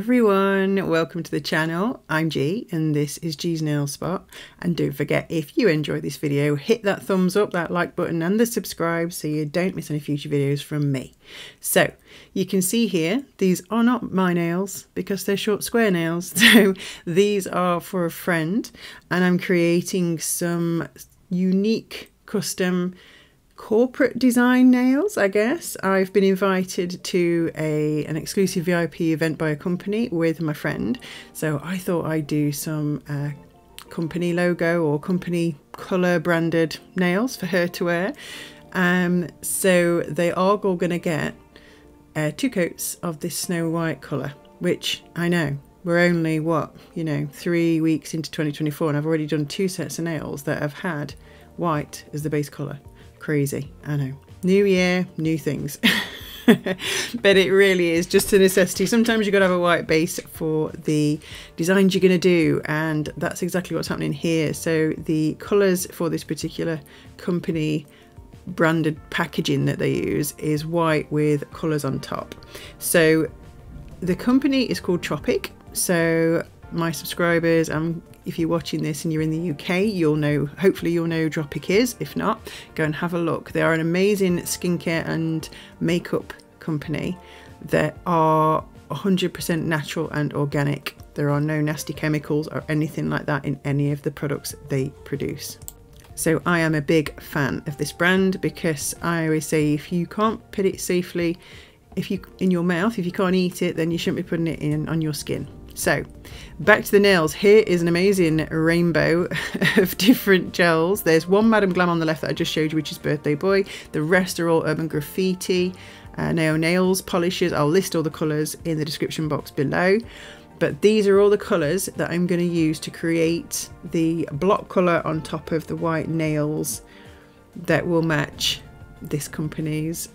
everyone, welcome to the channel. I'm G and this is G's Nail Spot, and don't forget, if you enjoy this video, hit that thumbs up, that like button and the subscribe so you don't miss any future videos from me. So you can see here, these are not my nails because they're short square nails, so these are for a friend, and I'm creating some unique custom corporate design nails, I guess. I've been invited to an exclusive VIP event by a company with my friend, so I thought I'd do some company logo or company colour branded nails for her to wear. So they are all going to get 2 coats of this snow white colour, which I know we're only 3 weeks into 2024 and I've already done 2 sets of nails that have had white as the base colour. Crazy, I know. New year, new things. But it really is just a necessity. Sometimes you've got to have a white base for the designs you're going to do, and that's exactly what's happening here. So the colours for this particular company branded packaging that they use is white with colours on top. So the company is called Tropic. So my subscribers, if you're watching this and you're in the UK, you'll know, hopefully you'll know who Tropic is. If not, go and have a look. They are an amazing skincare and makeup company that are 100% natural and organic. There are no nasty chemicals or anything like that in any of the products they produce. So I am a big fan of this brand because I always say, if you can't put it safely in your mouth, if you can't eat it, then you shouldn't be putting it on your skin. So back to the nails. Here is an amazing rainbow of different gels. There's one Madam Glam on the left that I just showed you, which is Birthday Boy. The rest are all Urban Graffiti, Naio Nails polishes. I'll list all the colours in the description box below. But these are all the colours that I'm going to use to create the block colour on top of the white nails that will match this company's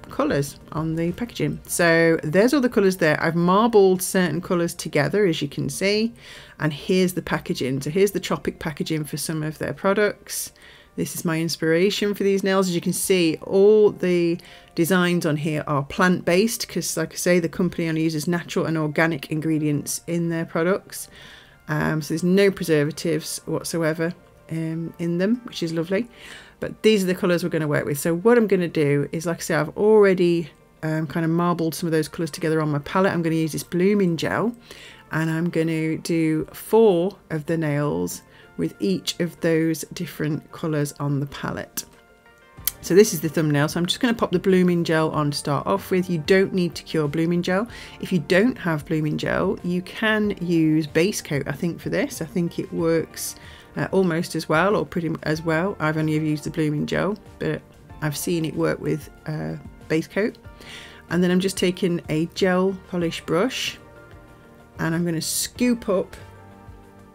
colours on the packaging. So there's all the colours there. I've marbled certain colours together, as you can see, and here's the packaging. So here's the Tropic packaging for some of their products. This is my inspiration for these nails. As you can see, all the designs on here are plant-based because, like I say, the company only uses natural and organic ingredients in their products. So there's no preservatives whatsoever in them, which is lovely. But these are the colours we're going to work with. So what I'm going to do is, like I say, I've already kind of marbled some of those colours together on my palette. I'm going to use this blooming gel, and I'm going to do 4 of the nails with each of those different colours on the palette. So this is the thumbnail. So I'm just going to pop the blooming gel on to start off with. You don't need to cure blooming gel. If you don't have blooming gel, you can use base coat, I think, for this. I think it works almost as well, or pretty as well. I've only ever used the blooming gel, but I've seen it work with base coat. And then I'm just taking a gel polish brush and I'm going to scoop up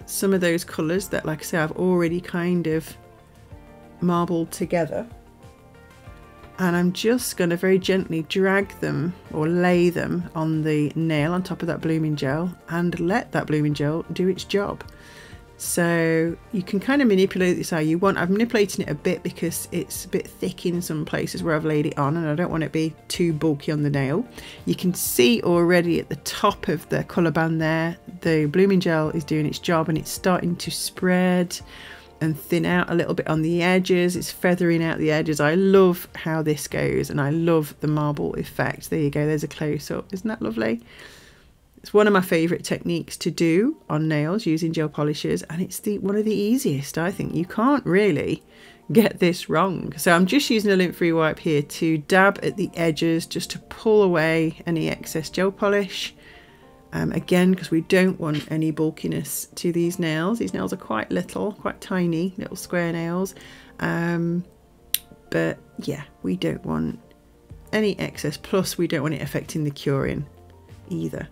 some of those colours that, like I say, I've already kind of marbled together, and I'm just going to very gently drag them or lay them on the nail on top of that blooming gel and let that blooming gel do its job. So you can kind of manipulate this how you want. I'm manipulating it a bit because it's a bit thick in some places where I've laid it on, and I don't want it to be too bulky on the nail. You can see already at the top of the colour band there, the blooming gel is doing its job and it's starting to spread and thin out a little bit on the edges. It's feathering out the edges. I love how this goes, and I love the marble effect. There you go, there's a close-up. Isn't that lovely? It's one of my favourite techniques to do on nails using gel polishes, and it's one of the easiest, I think. You can't really get this wrong. So I'm just using a lint-free wipe here to dab at the edges just to pull away any excess gel polish. Again, because we don't want any bulkiness to these nails. These nails are quite little, quite tiny, little square nails. But yeah, we don't want any excess, plus we don't want it affecting the curing either.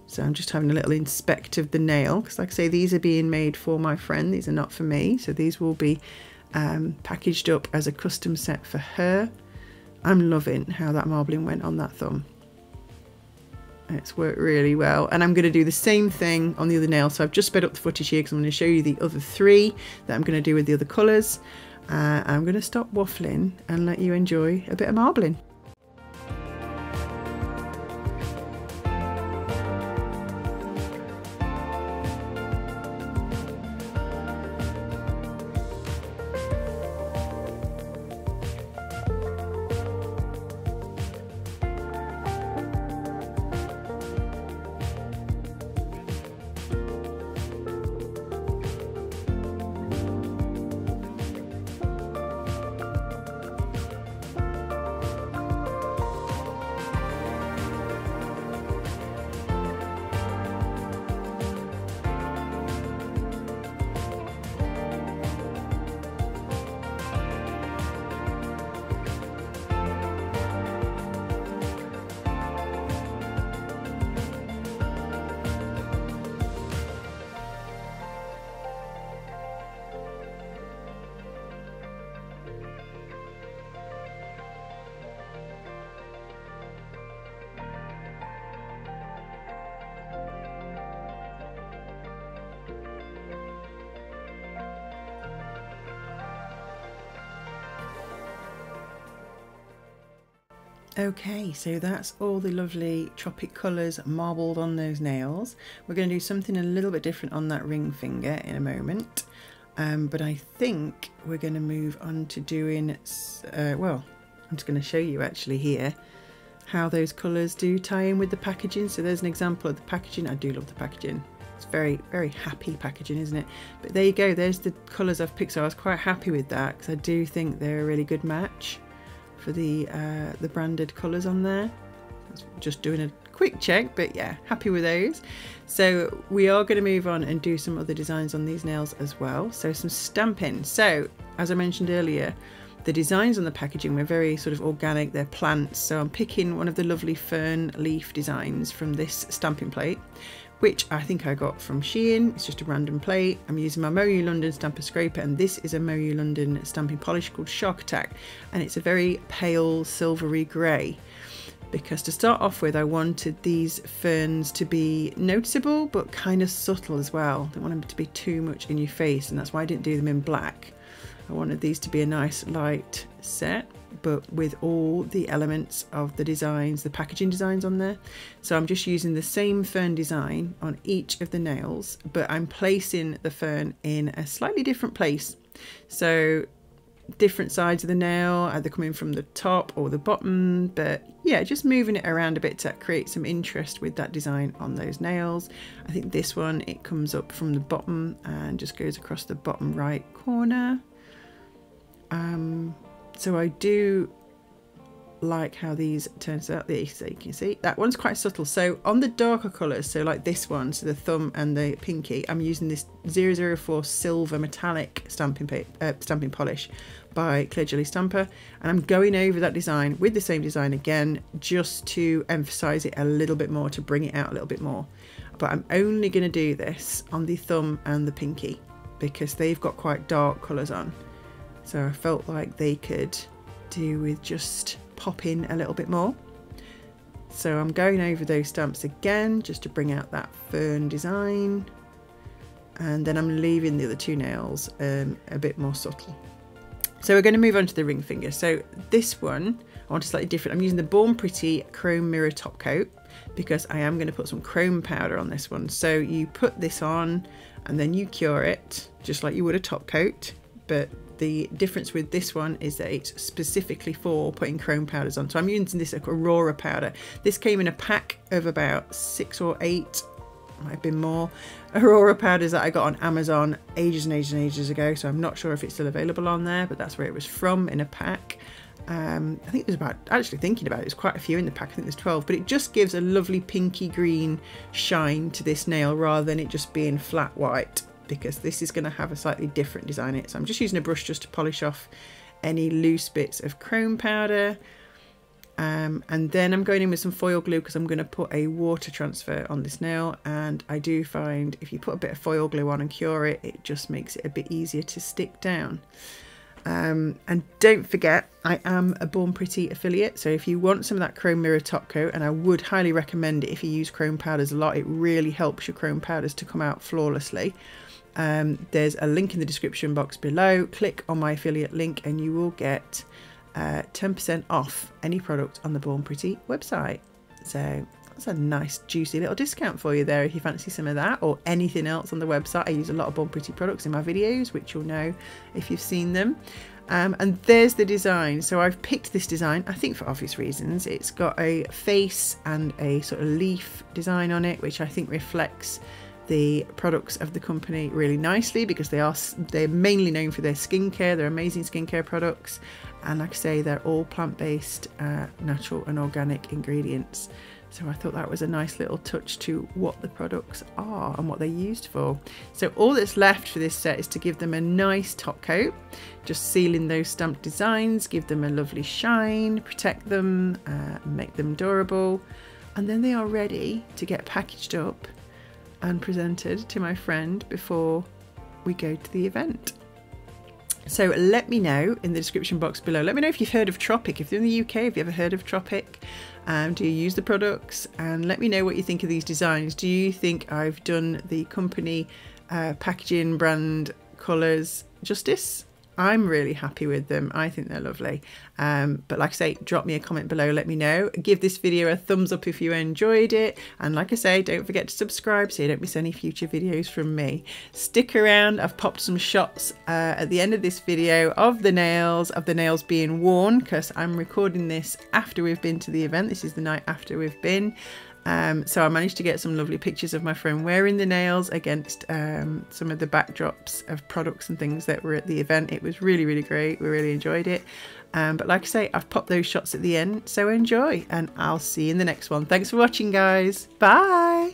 So I'm just having a little inspect of the nail, because like I say, these are being made for my friend. These are not for me. So these will be packaged up as a custom set for her. I'm loving how that marbling went on that thumb. It's worked really well. And I'm going to do the same thing on the other nail. So I've just sped up the footage here because I'm going to show you the other 3 that I'm going to do with the other colours. I'm going to stop waffling and let you enjoy a bit of marbling. Okay, so that's all the lovely tropic colours marbled on those nails. We're going to do something a little bit different on that ring finger in a moment, but I think we're going to move on to doing, well, I'm just going to show you actually here how those colours do tie in with the packaging. So there's an example of the packaging. I do love the packaging. It's very, very happy packaging, isn't it? But there you go, there's the colours I've picked. So I was quite happy with that because I do think they're a really good match for the branded colours on there. Just doing a quick check, but yeah, happy with those. So we are going to move on and do some other designs on these nails as well. So some stamping. So as I mentioned earlier, the designs on the packaging were very sort of organic, they're plants. So I'm picking one of the lovely fern leaf designs from this stamping plate, which I think I got from Shein. It's just a random plate. I'm using my 𝘼𝑢 London Stamper Scraper, and this is a 𝘼𝑢 London stamping polish called Shark Attack, and it's a very pale silvery grey. Because to start off with, I wanted these ferns to be noticeable but kind of subtle as well. I don't want them to be too much in your face, and that's why I didn't do them in black. I wanted these to be a nice light set, but with all the elements of the designs, the packaging designs on there. So I'm just using the same fern design on each of the nails, but I'm placing the fern in a slightly different place. So different sides of the nail, either coming from the top or the bottom, but yeah, just moving it around a bit to create some interest with that design on those nails. I think this one, it comes up from the bottom and just goes across the bottom right corner. So I do like how these turns out. There, so you can see that one's quite subtle. So on the darker colours, so like this one, so the thumb and the pinky, I'm using this 004 silver metallic stamping polish by 𝘿𝙤𝙧𝙣 Stamper, and I'm going over that design with the same design again, just to emphasize it a little bit more, to bring it out a little bit more. But I'm only going to do this on the thumb and the pinky because they've got quite dark colours on. So I felt like they could do with just pop in a little bit more. So I'm going over those stamps again just to bring out that fern design, and then I'm leaving the other two nails a bit more subtle. So we're going to move on to the ring finger. So this one I want a slightly different. I'm using the Born Pretty Chrome Mirror Top Coat because I am going to put some chrome powder on this one. So you put this on and then you cure it just like you would a top coat, but the difference with this one is that it's specifically for putting chrome powders on. So I'm using this Aurora powder. This came in a pack of about 6 or 8, might have been more, Aurora powders that I got on Amazon ages and ages and ages ago. So I'm not sure if it's still available on there, but that's where it was from, in a pack. I think there's about, actually thinking about it, there's quite a few in the pack. I think there's 12, but it just gives a lovely pinky green shine to this nail rather than it just being flat white, because this is going to have a slightly different design in it. So I'm just using a brush just to polish off any loose bits of chrome powder. And then I'm going in with some foil glue because I'm going to put a water transfer on this nail. And I do find if you put a bit of foil glue on and cure it, it just makes it a bit easier to stick down. And don't forget, I am a Born Pretty affiliate, so if you want some of that chrome mirror top coat, and I would highly recommend it if you use chrome powders a lot, it really helps your chrome powders to come out flawlessly. There's a link in the description box below. Click on my affiliate link and you will get 10% off any product on the Born Pretty website. So that's a nice juicy little discount for you there if you fancy some of that or anything else on the website. I use a lot of Born Pretty products in my videos, which you'll know if you've seen them. And there's the design. So I've picked this design, I think for obvious reasons. It's got a face and a sort of leaf design on it, which I think reflects the products of the company really nicely, because they're mainly known for their skincare. They're amazing skincare products, and like I say, they're all plant-based, natural and organic ingredients. So I thought that was a nice little touch to what the products are and what they're used for. So all that's left for this set is to give them a nice top coat, just seal in those stamped designs, give them a lovely shine, protect them, make them durable, and then they are ready to get packaged up and presented to my friend before we go to the event. So let me know in the description box below. Let me know if you've heard of Tropic. If you're in the UK, have you ever heard of Tropic? Do you use the products? And let me know what you think of these designs. Do you think I've done the company packaging brand colours justice? I'm really happy with them. I think they're lovely. But like I say, drop me a comment below, let me know. Give this video a thumbs up if you enjoyed it. And like I say, don't forget to subscribe so you don't miss any future videos from me. Stick around, I've popped some shots at the end of this video of the nails being worn, because I'm recording this after we've been to the event. This is the night after we've been. So I managed to get some lovely pictures of my friend wearing the nails against some of the backdrops of products and things that were at the event. It was really, really great. We really enjoyed it. But like I say, I've popped those shots at the end, so enjoy, and I'll see you in the next one. Thanks for watching, guys. Bye.